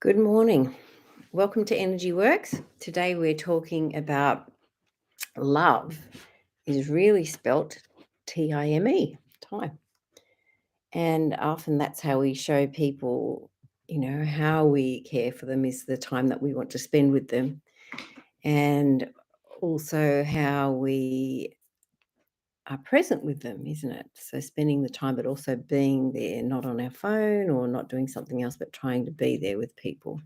Good morning. Welcome to Energy Works. Today we're talking about love is really spelt Time, time. And often that's how we show people, how we care for them is the time that we want to spend with them. And also how we are present with them, isn't it? So spending the time, but also being there, not on our phone or not doing something else, but trying to be there with people.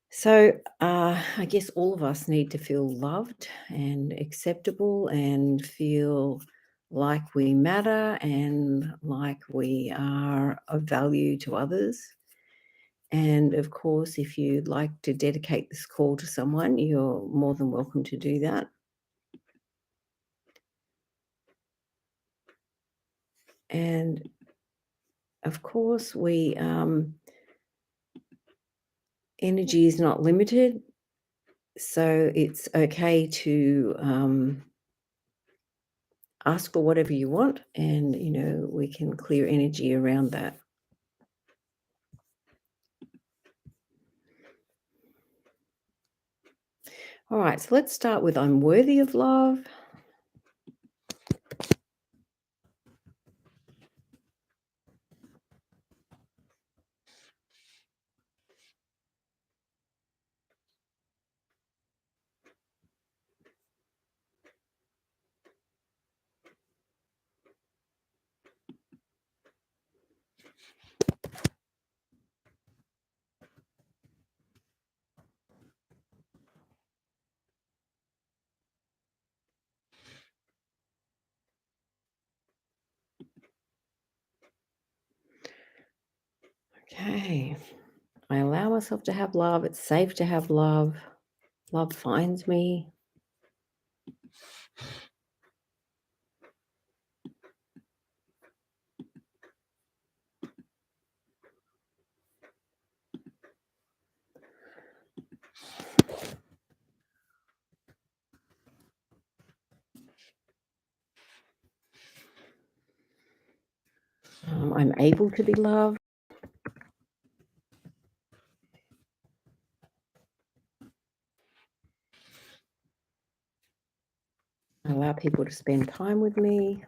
So, I guess all of us need to feel loved and acceptable and feel like we matter and like we are of value to others. And of course, if you'd like to dedicate this call to someone, you're more than welcome to do that. And of course, energy is not limited, so it's okay to ask for whatever you want, and we can clear energy around that. All right, so let's start with I'm worthy of love. Okay, I allow myself to have love. It's safe to have love. Love finds me. I'm able to be loved. I allow people to spend time with me.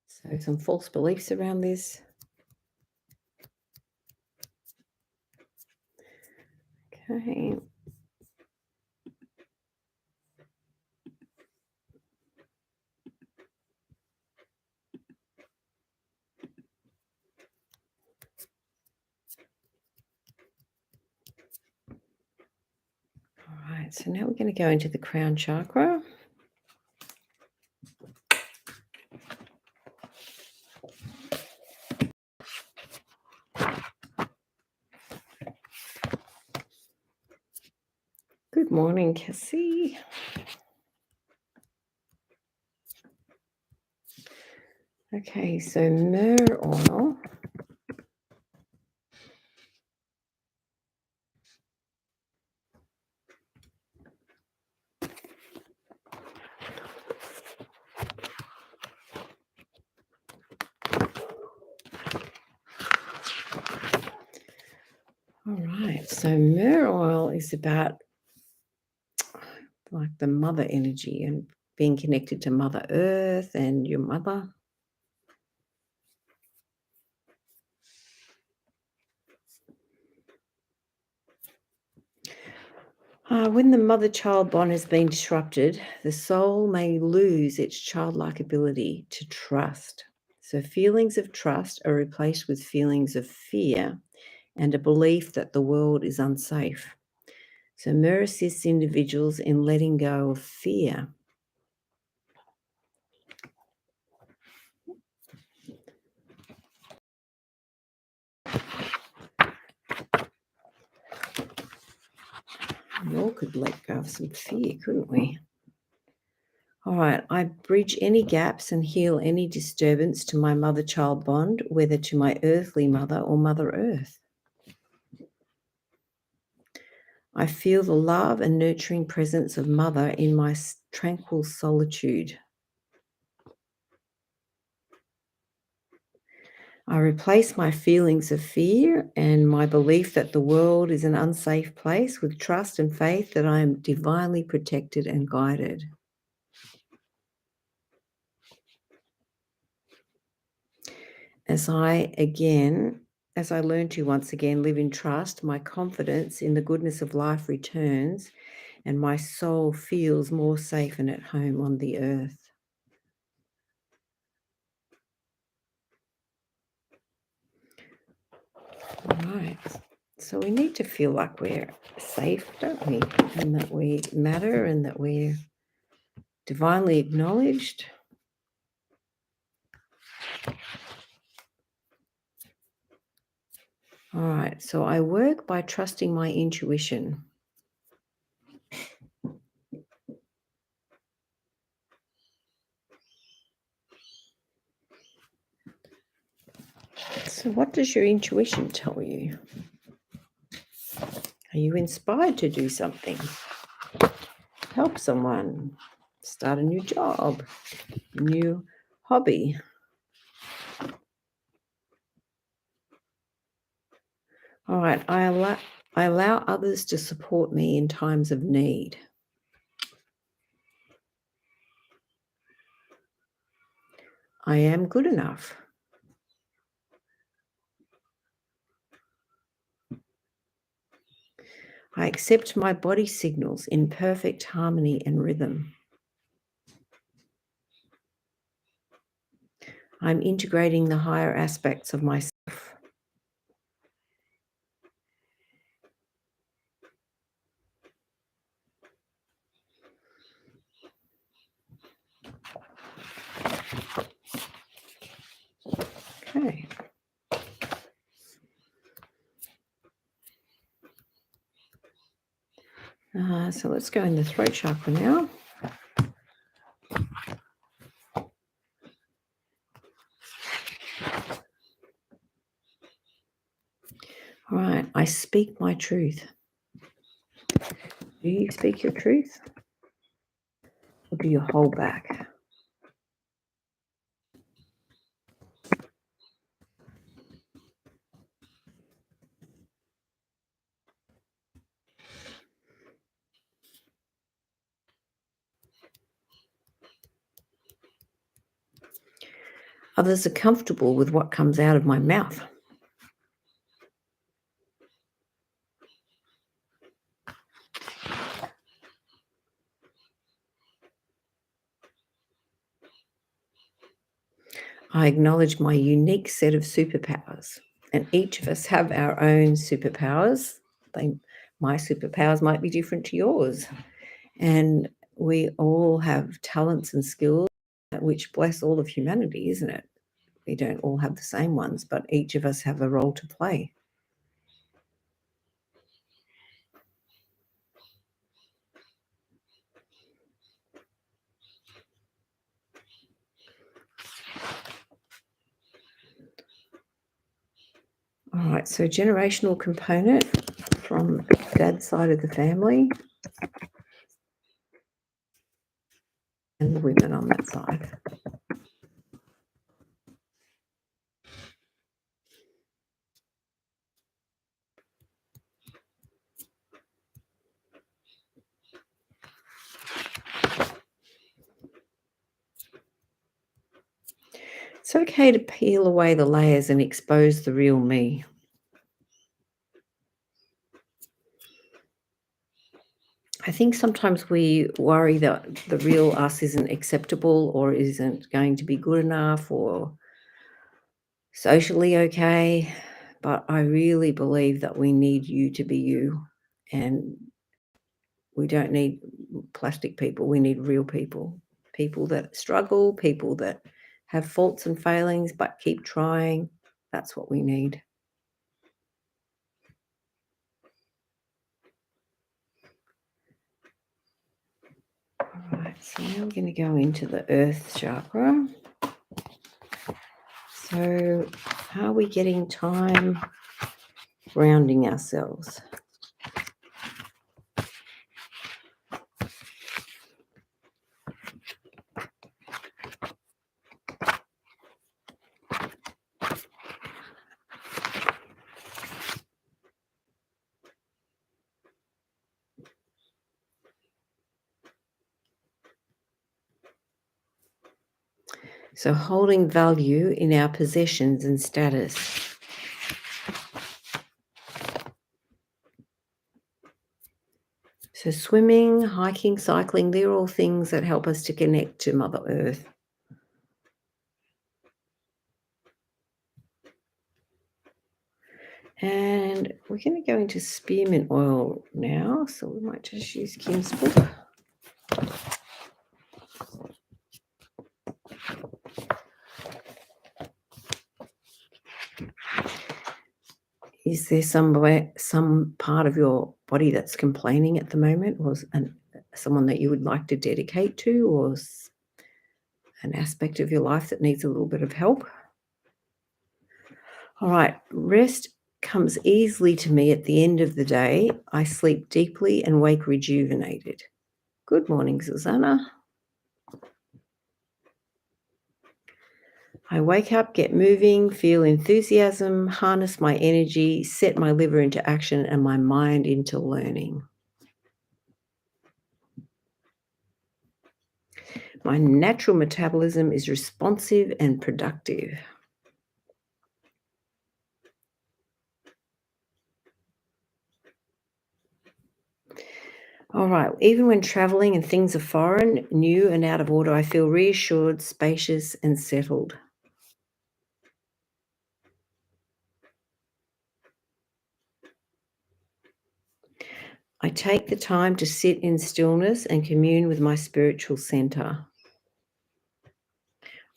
So some false beliefs around this. Okay. All right, so now we're going to go into the crown chakra. Good morning, Cassie. Okay, so myrrh oil. All right, so myrrh oil is about like the mother energy and being connected to Mother Earth and your mother. When the mother-child bond has been disrupted, the soul may lose its childlike ability to trust. So feelings of trust are replaced with feelings of fear and a belief that the world is unsafe. So myrrh assists individuals in letting go of fear. We all could let go of some fear, couldn't we? All right, I bridge any gaps and heal any disturbance to my mother-child bond, whether to my earthly mother or Mother Earth. I feel the love and nurturing presence of Mother in my tranquil solitude. I replace my feelings of fear and my belief that the world is an unsafe place with trust and faith that I am divinely protected and guided. As I learn to once again live in trust, my confidence in the goodness of life returns and my soul feels more safe and at home on the earth. All right. So we need to feel like we're safe, don't we? And that we matter and that we're divinely acknowledged. All right. So I work by trusting my intuition. So what does your intuition tell you? Are you inspired to do something? Help someone? Start a new job? New hobby? All right. I allow others to support me in times of need. I am good enough. I accept my body signals in perfect harmony and rhythm. I'm integrating the higher aspects of myself. Okay. So let's go in the throat chakra now. All right. I speak my truth. Do you speak your truth? Or do you hold back? Others are comfortable with what comes out of my mouth. I acknowledge my unique set of superpowers, and each of us have our own superpowers. My superpowers might be different to yours, and we all have talents and skills which bless all of humanity, isn't it? We don't all have the same ones, but each of us have a role to play. All right, so generational component from dad's side of the family and the women on that side. It's okay to peel away the layers and expose the real me. I think sometimes we worry that the real us isn't acceptable or isn't going to be good enough or socially okay. But I really believe that we need you to be you. And we don't need plastic people. We need real people, people that struggle, people that have faults and failings, but keep trying. That's what we need. All right, so now we're going to go into the earth chakra. So how are we getting time grounding ourselves? So holding value in our possessions and status. So swimming, hiking, cycling, they're all things that help us to connect to Mother Earth. And we're going to go into spearmint oil now. So we might just use Kim's book. Is there some part of your body that's complaining at the moment, or someone that you would like to dedicate to, or an aspect of your life that needs a little bit of help? All right, rest comes easily to me at the end of the day. I sleep deeply and wake rejuvenated. Good morning, Susanna. I wake up, get moving, feel enthusiasm, harness my energy, set my liver into action and my mind into learning. My natural metabolism is responsive and productive. All right, even when traveling and things are foreign, new and out of order, I feel reassured, spacious, and settled. I take the time to sit in stillness and commune with my spiritual center.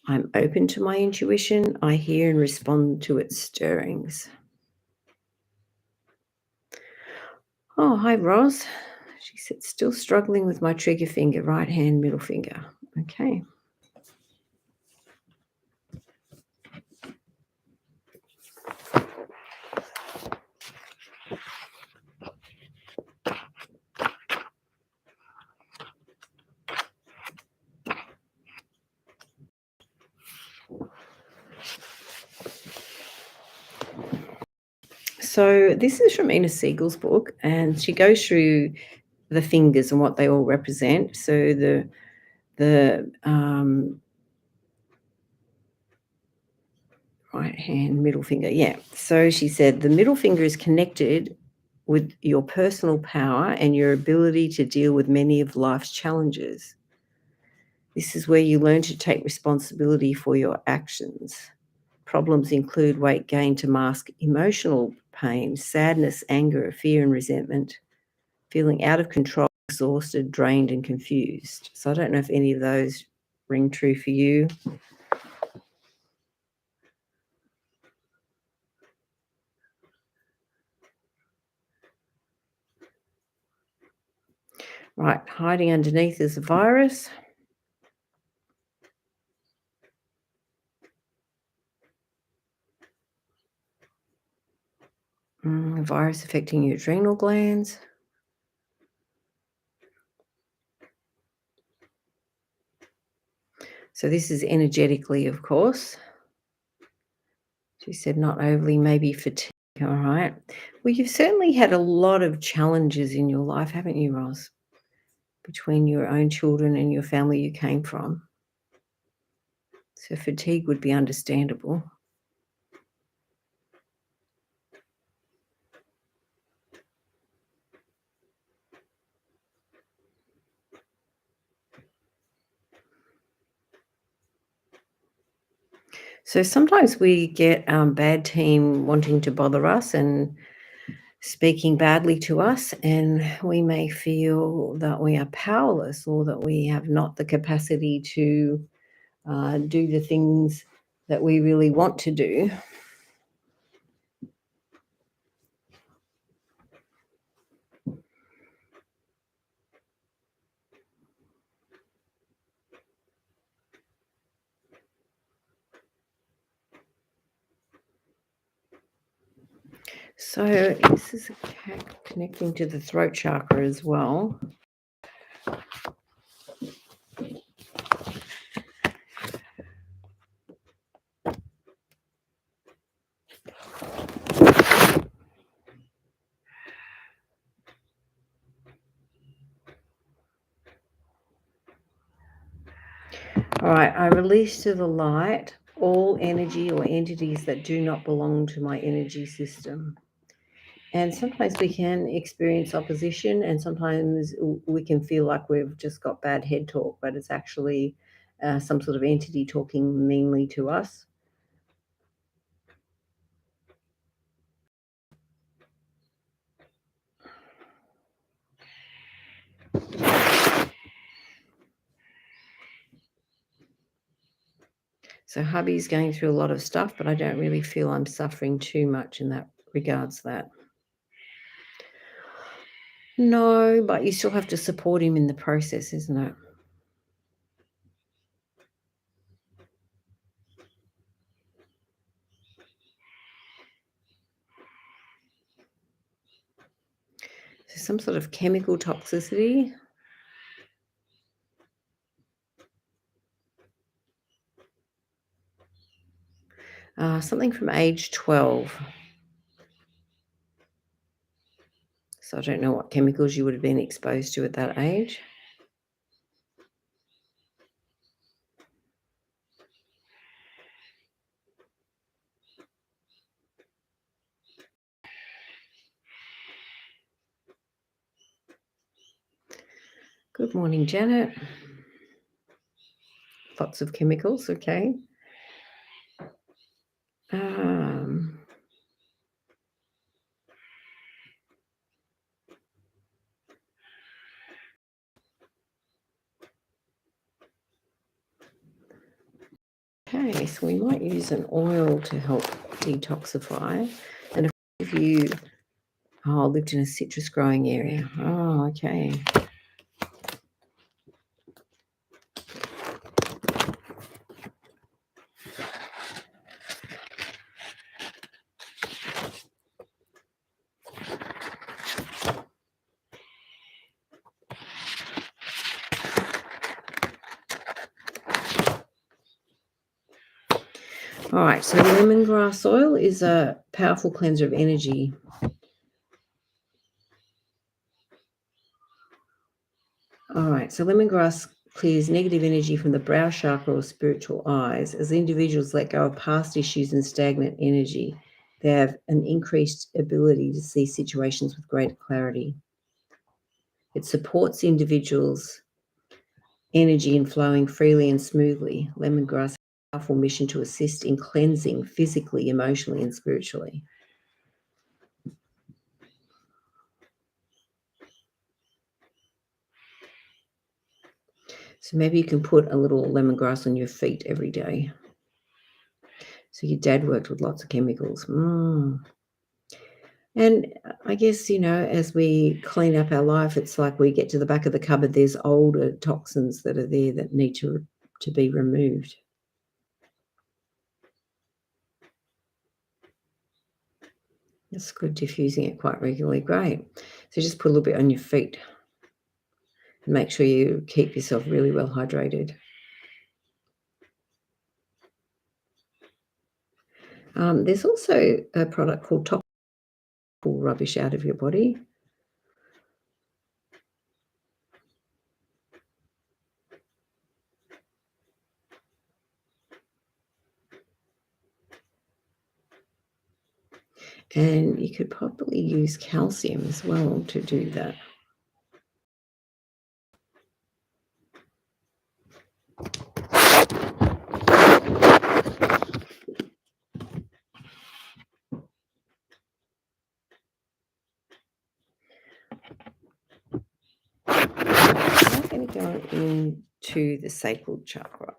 I'm open to my intuition. I hear and respond to its stirrings. Oh, hi, Roz. She said, still struggling with my trigger finger, right hand, middle finger. Okay. So this is from Ina Siegel's book, and she goes through the fingers and what they all represent. So the right hand, middle finger. Yeah. So she said the middle finger is connected with your personal power and your ability to deal with many of life's challenges. This is where you learn to take responsibility for your actions. Problems include weight gain to mask emotional pain, sadness, anger, fear, and resentment, feeling out of control, exhausted, drained, and confused. So I don't know if any of those ring true for you. Right, hiding underneath is a virus. A virus affecting your adrenal glands. So this is energetically, of course. She said not overly, maybe fatigue. All right. Well, you've certainly had a lot of challenges in your life, haven't you, Roz? Between your own children and your family you came from. So fatigue would be understandable. So sometimes we get bad team wanting to bother us and speaking badly to us, and we may feel that we are powerless or that we have not the capacity to do the things that we really want to do. So this is a cat connecting to the throat chakra as well. All right, I release to the light all energy or entities that do not belong to my energy system. And sometimes we can experience opposition, and sometimes we can feel like we've just got bad head talk, but it's actually some sort of entity talking meanly to us. So hubby's going through a lot of stuff, but I don't really feel I'm suffering too much in that regards that. No, but you still have to support him in the process, isn't it? So some sort of chemical toxicity. Something from age 12. So I don't know what chemicals you would have been exposed to at that age. Good morning, Janet. Lots of chemicals, okay. Okay, so we might use an oil to help detoxify. And if you lived in a citrus growing area. Oh, okay. All right, so lemongrass oil is a powerful cleanser of energy. All right, so lemongrass clears negative energy from the brow chakra or spiritual eyes. As individuals let go of past issues and stagnant energy, they have an increased ability to see situations with greater clarity. It supports individuals' energy in flowing freely and smoothly. Lemongrass has a powerful mission to assist in cleansing physically, emotionally, and spiritually. So maybe you can put a little lemongrass on your feet every day. So your dad worked with lots of chemicals. And I guess, as we clean up our life, it's like we get to the back of the cupboard, there's older toxins that are there that need to be removed. That's good, diffusing it quite regularly. Great. So just put a little bit on your feet. And make sure you keep yourself really well hydrated. There's also a product called Top pull rubbish out of your body. And you could probably use calcium as well to do that. I'm going to go into the sacral chakra.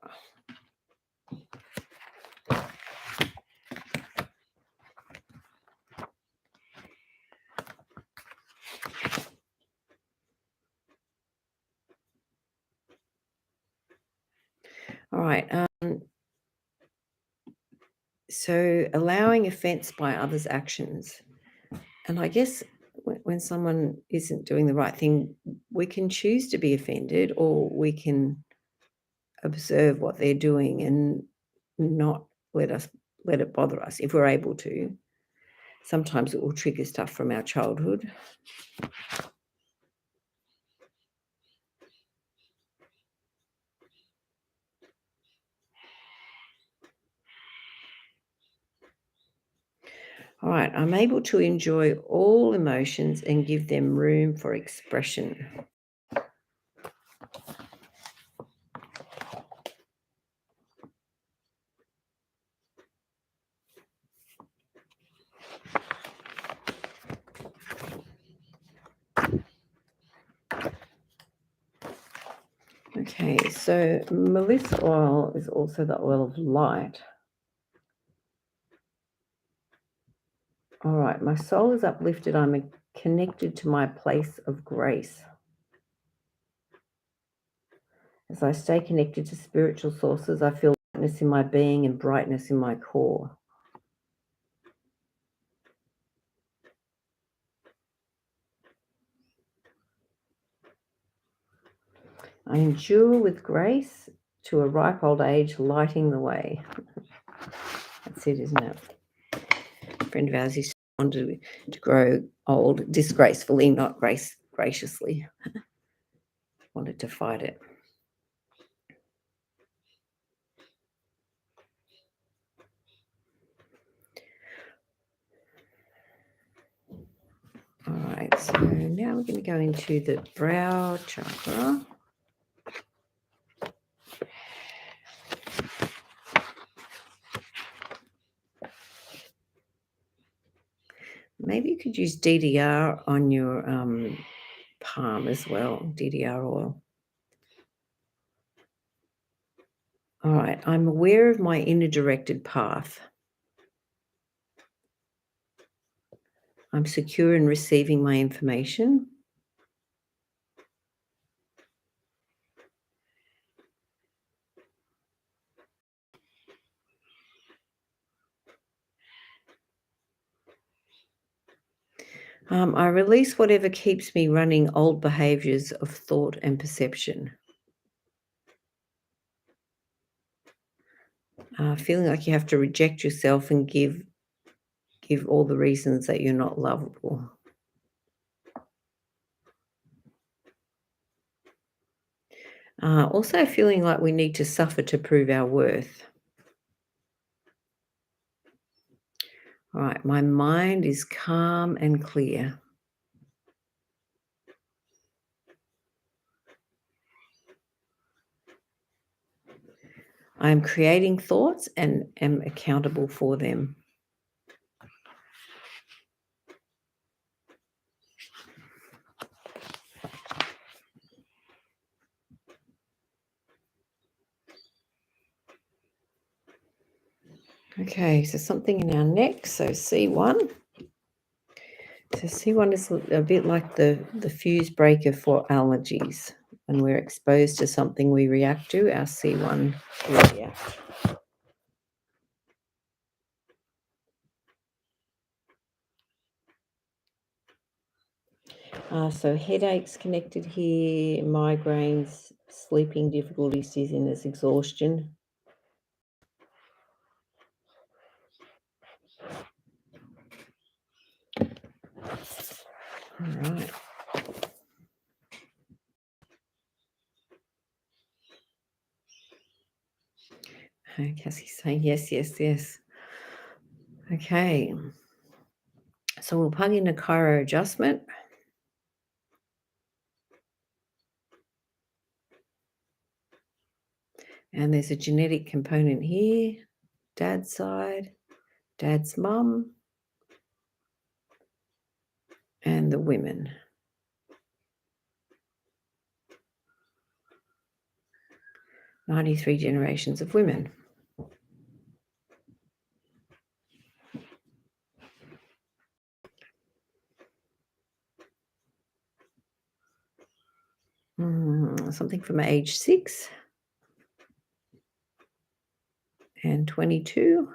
All right. So allowing offense by others' actions. And I guess when someone isn't doing the right thing, we can choose to be offended, or we can observe what they're doing and not let it bother us if we're able to. Sometimes it will trigger stuff from our childhood. All right, I'm able to enjoy all emotions and give them room for expression. Okay, so Melissa oil is also the oil of light. All right, my soul is uplifted. I'm connected to my place of grace. As I stay connected to spiritual sources, I feel lightness in my being and brightness in my core. I endure with grace to a ripe old age, lighting the way. That's it, isn't it? A friend of ours used to want to grow old disgracefully, not graciously. Wanted to fight it. All right, so now we're going to go into the brow chakra. Maybe you could use DDR on your palm as well, DDR oil. All right, I'm aware of my inner directed path. I'm secure in receiving my information. I release whatever keeps me running old behaviors of thought and perception. Feeling like you have to reject yourself and give all the reasons that you're not lovable. Also feeling like we need to suffer to prove our worth. All right, my mind is calm and clear. I am creating thoughts and am accountable for them. Okay, so something in our neck, so C1. So C1 is a bit like the fuse breaker for allergies. When we're exposed to something we react to, our C1 will react. So headaches connected here, migraines, sleeping difficulties, dizziness, exhaustion. All right. Cassie's saying yes, yes, yes. Okay. So we'll plug in a chiro adjustment. And there's a genetic component here, dad's side, dad's mum, and the women. 93 generations of women. Something from age 6 and 22.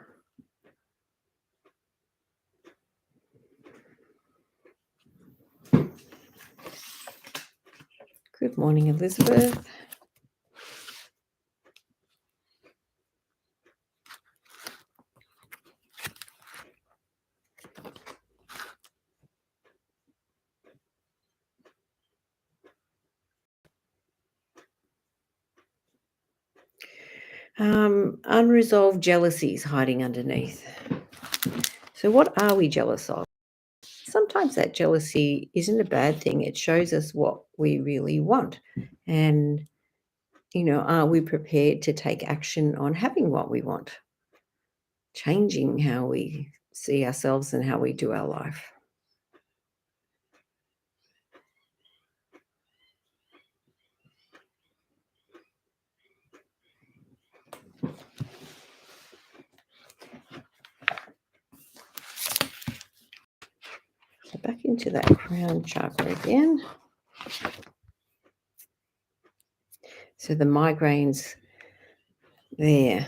Good morning, Elizabeth. Unresolved jealousies hiding underneath. So what are we jealous of? Sometimes that jealousy isn't a bad thing. It shows us what we really want. And, are we prepared to take action on having what we want? Changing how we see ourselves and how we do our life. So back into that crown chakra again. So the migraines there.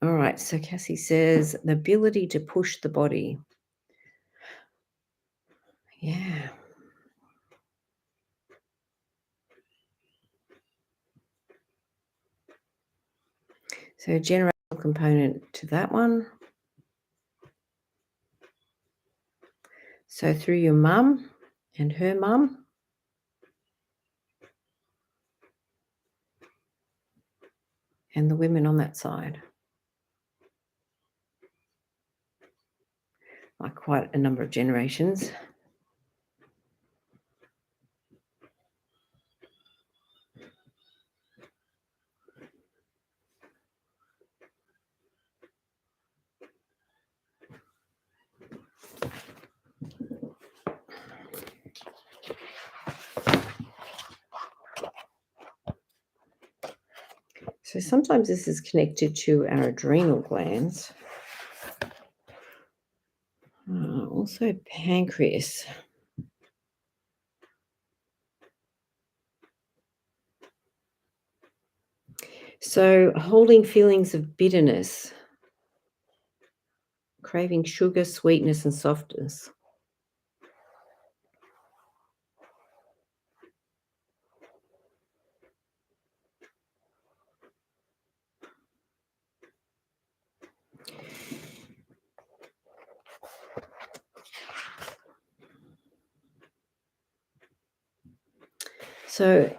All right. So Cassie says the ability to push the body. Yeah. So generational component to that one. So through your mum and her mum. And the women on that side. Like quite a number of generations. So sometimes this is connected to our adrenal glands. Also pancreas. So holding feelings of bitterness, craving sugar, sweetness, and softness. So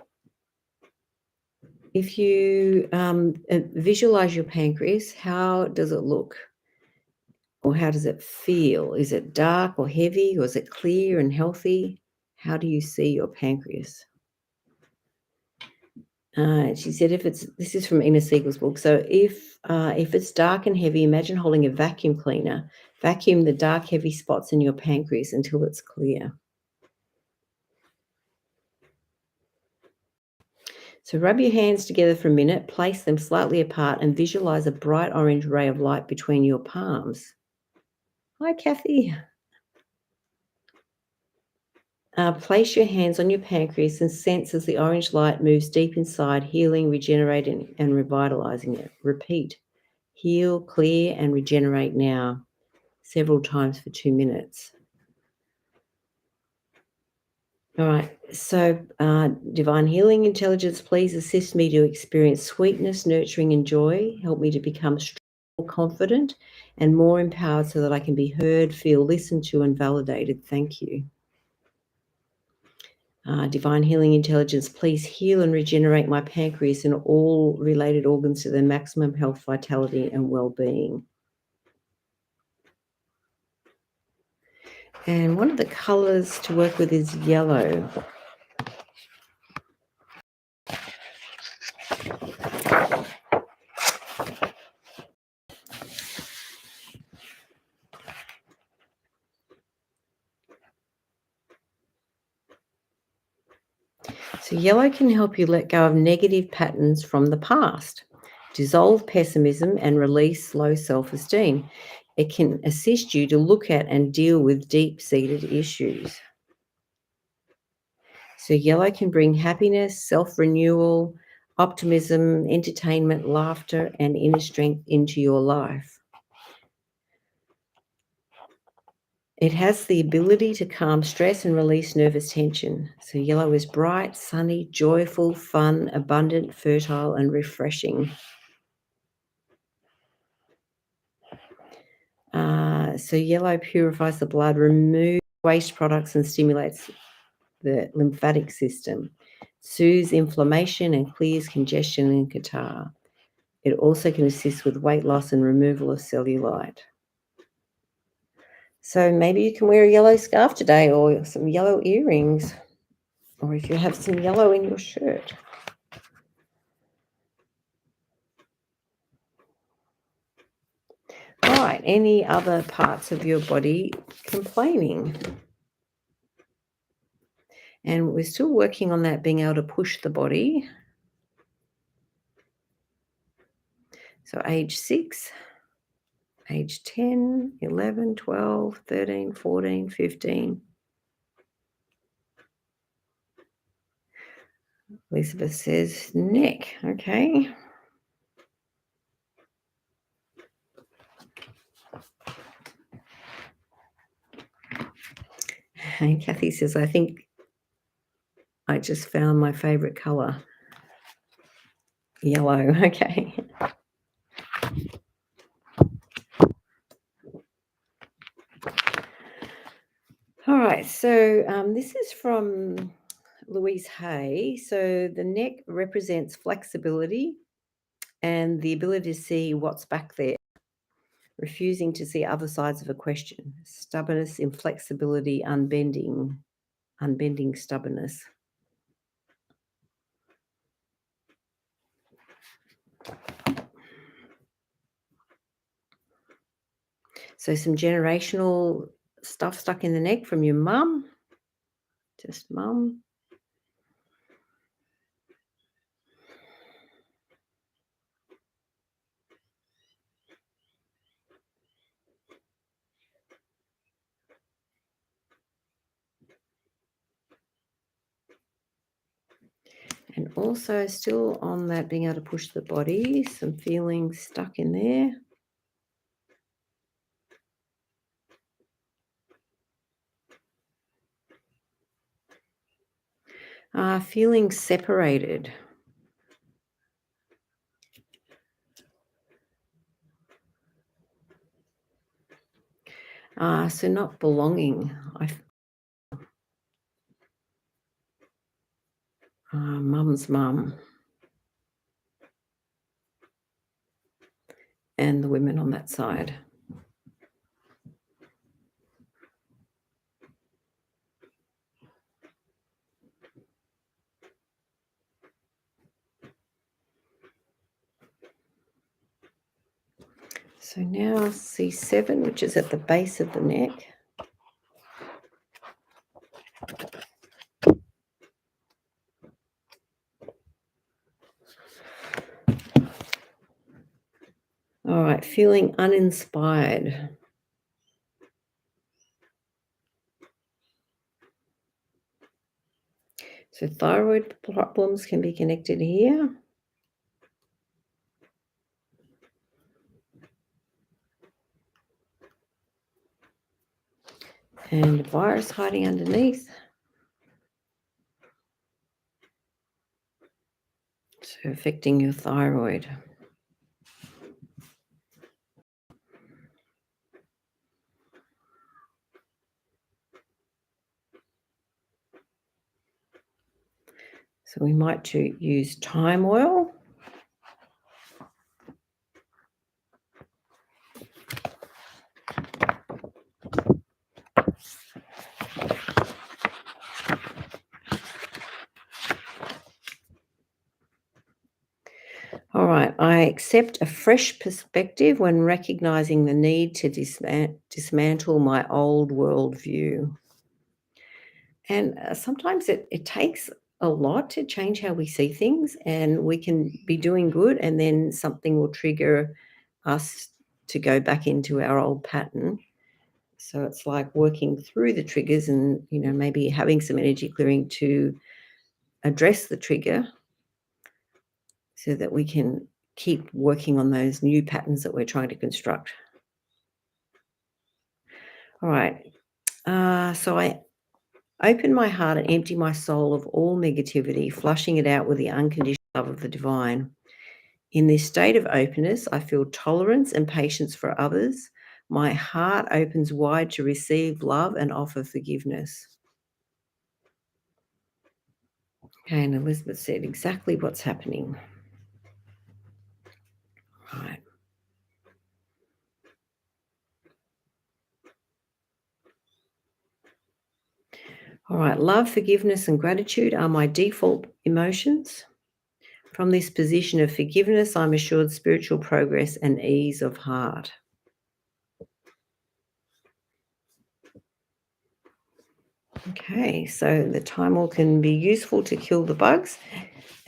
if you visualize your pancreas, how does it look? Or how does it feel? Is it dark or heavy, or is it clear and healthy? How do you see your pancreas? She said, this is from Ina Siegel's book. So if it's dark and heavy, imagine holding a vacuum cleaner. Vacuum the dark, heavy spots in your pancreas until it's clear. So rub your hands together for a minute, place them slightly apart, and visualize a bright orange ray of light between your palms. Hi, Kathy. Place your hands on your pancreas and sense as the orange light moves deep inside, healing, regenerating, and revitalizing it. Repeat. Heal, clear, and regenerate now, several times for 2 minutes. All right. So, divine healing intelligence, please assist me to experience sweetness, nurturing, and joy. Help me to become strong, confident, and more empowered so that I can be heard, feel listened to, and validated. Thank you. Divine healing intelligence, please heal and regenerate my pancreas and all related organs to their maximum health, vitality, and well-being. And one of the colors to work with is yellow. So yellow can help you let go of negative patterns from the past, dissolve pessimism, and release low self-esteem. It can assist you to look at and deal with deep-seated issues. So yellow can bring happiness, self-renewal, optimism, entertainment, laughter, and inner strength into your life. It has the ability to calm stress and release nervous tension. So yellow is bright, sunny, joyful, fun, abundant, fertile, and refreshing. So yellow purifies the blood, removes waste products, and stimulates the lymphatic system, soothes inflammation, and clears congestion and catarrh. It also can assist with weight loss and removal of cellulite. So maybe you can wear a yellow scarf today or some yellow earrings, or if you have some yellow in your shirt. All right, any other parts of your body complaining? And we're still working on that, being able to push the body. So age 6, age 10, 11, 12, 13, 14, 15. Elizabeth says neck. Okay. And Kathy says, I think I just found my favorite color. Yellow. Okay. All right. So this is from Louise Hay. So the neck represents flexibility and the ability to see what's back there, refusing to see other sides of a question, stubbornness, inflexibility, unbending stubbornness. So some generational stuff stuck in the neck from your mum, just mum. And also still on that, being able to push the body, some feelings stuck in there. Feeling separated. So not belonging. Mum's mum. And the women on that side. So now C7, which is at the base of the neck. All right, feeling uninspired. So thyroid problems can be connected here. And a virus hiding underneath. So affecting your thyroid. So we might use thyme oil. All right, I accept a fresh perspective when recognizing the need to dismantle my old worldview. And sometimes it takes a lot to change how we see things, and we can be doing good, and then something will trigger us to go back into our old pattern. So it's like working through the triggers and, maybe having some energy clearing to address the trigger so that we can keep working on those new patterns that we're trying to construct. All right. So I open my heart and empty my soul of all negativity, flushing it out with the unconditional love of the divine. In this state of openness, I feel tolerance and patience for others. My heart opens wide to receive love and offer forgiveness. Okay, and Elizabeth said exactly what's happening. Right. All right, love, forgiveness, and gratitude are my default emotions. From this position of forgiveness, I'm assured spiritual progress and ease of heart. Okay, so the Time can be useful to kill the bugs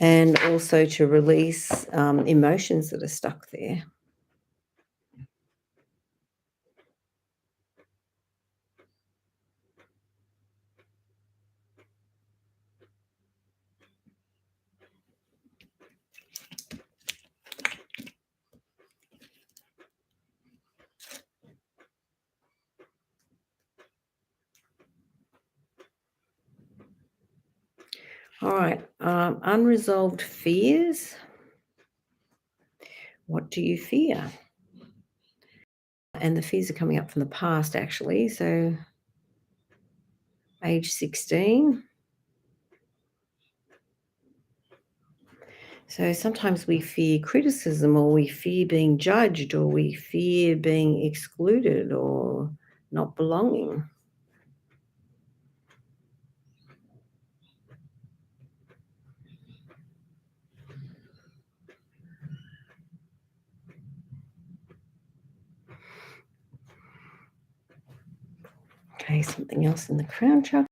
and also to release emotions that are stuck there. All right, unresolved fears. What do you fear? And the fears are coming up from the past, actually. So, age 16. So, sometimes we fear criticism, or we fear being judged, or we fear being excluded or not belonging. Okay, something else in the crown chakra.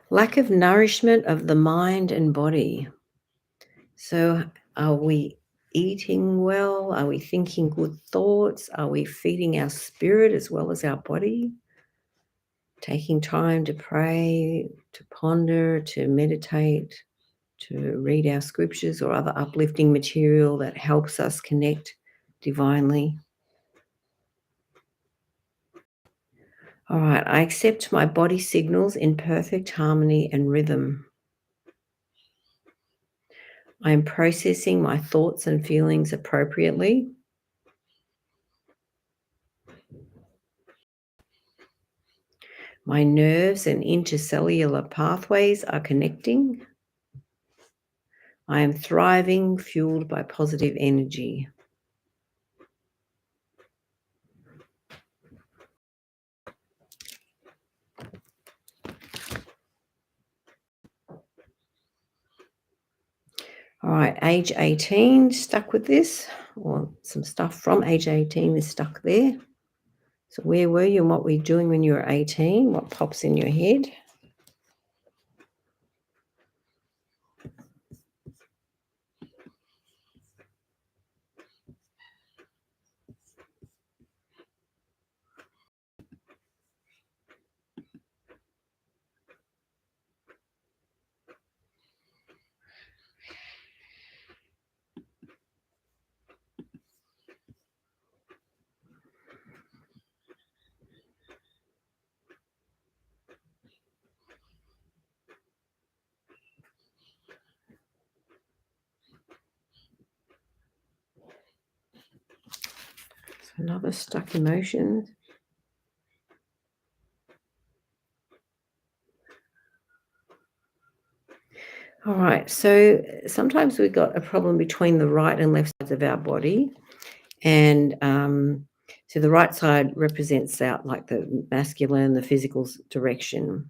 Lack of nourishment of the mind and body. So, are we eating well? Are we thinking good thoughts? Are we feeding our spirit as well as our body? Taking time to pray, to ponder, to meditate, to read our scriptures or other uplifting material that helps us connect divinely. All right, I accept my body signals in perfect harmony and rhythm. I am processing my thoughts and feelings appropriately. My nerves and intercellular pathways are connecting. I am thriving, fueled by positive energy. All right, age 18, stuck with this, or some stuff from age 18 is stuck there. So where were you and what were you doing when you were 18? What pops in your head? So another stuck emotion. All right, so sometimes we've got a problem between the right and left sides of our body. And so the right side represents out like the masculine, the physical direction,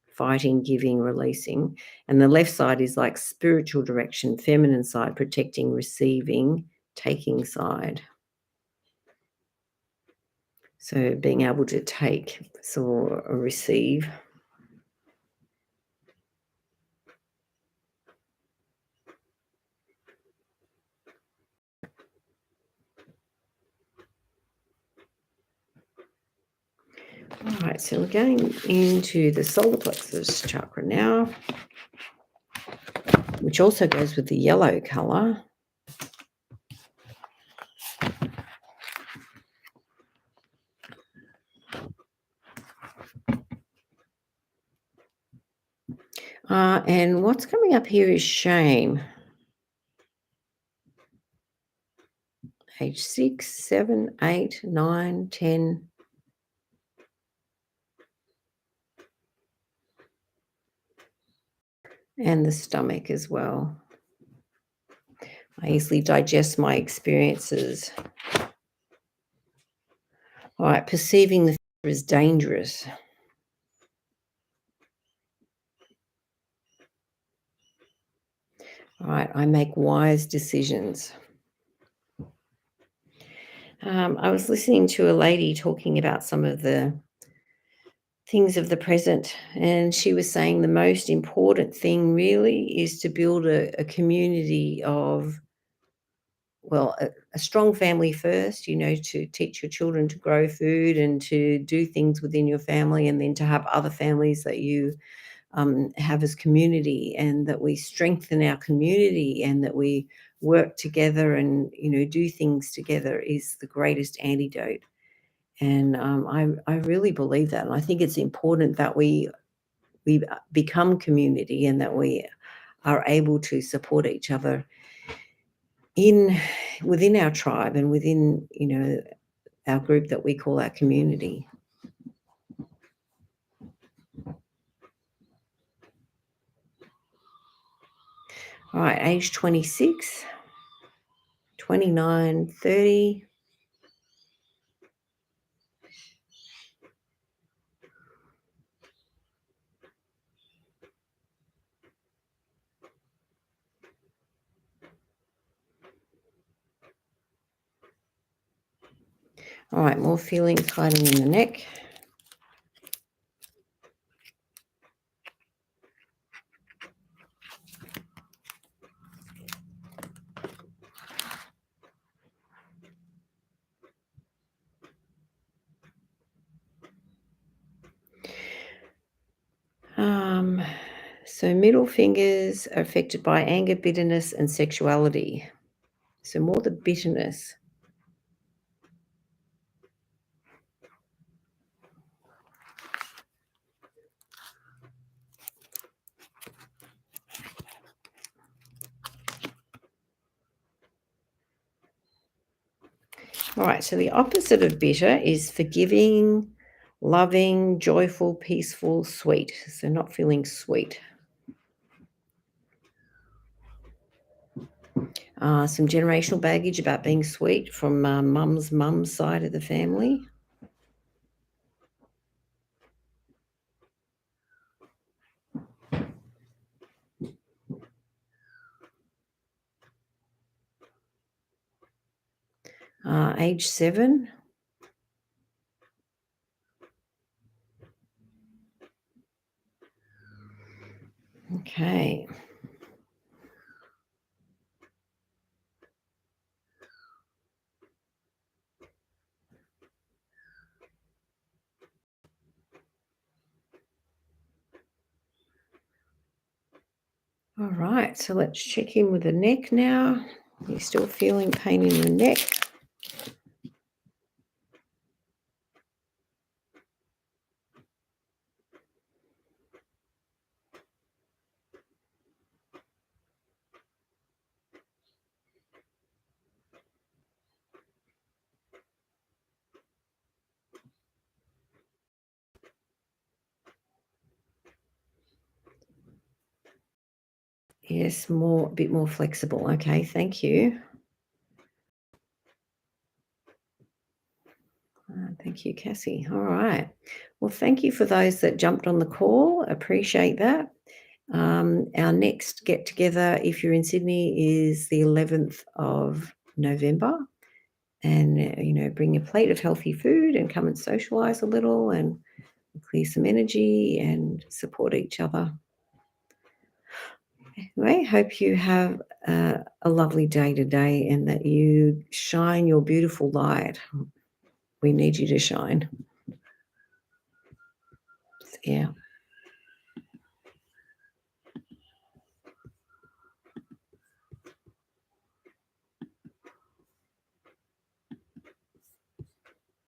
fighting, giving, releasing. And the left side is like spiritual direction, feminine side, protecting, receiving, taking side. So being able to take or receive. All right, so we're going into the solar plexus chakra now, which also goes with the yellow color. And what's coming up here is shame. Age 6, 7, 8, 9, 10. and the stomach as well. I easily digest my experiences. All right, perceiving the future is dangerous. All right, I make wise decisions. I was listening to a lady talking about some of the things of the present, and she was saying the most important thing really is to build a community of, well, a strong family first, to teach your children to grow food and to do things within your family, and then to have other families that you have as community, and that we strengthen our community and that we work together and do things together is the greatest antidote. And I really believe that, and I think it's important that we become community and that we are able to support each other in within our tribe and within our group that we call our community. All right, age 26, 29, 30. All right, more feelings hiding in the neck. So middle fingers are affected by anger, bitterness, and sexuality. So more the bitterness. All right, so the opposite of bitter is forgiving, loving, joyful, peaceful, sweet. So not feeling sweet. Some generational baggage about being sweet from mum's side of the family. Age 7. Okay. All right, so let's check in with the neck now. You're still feeling pain in the neck? Yes, a bit more flexible. Okay, thank you. Thank you, Cassie. All right. Well, thank you for those that jumped on the call. Appreciate that. Our next get together, if you're in Sydney, is the 11th of November. And, bring a plate of healthy food and come and socialise a little and clear some energy and support each other. Anyway, hope you have a lovely day today and that you shine your beautiful light. We need you to shine. Yeah.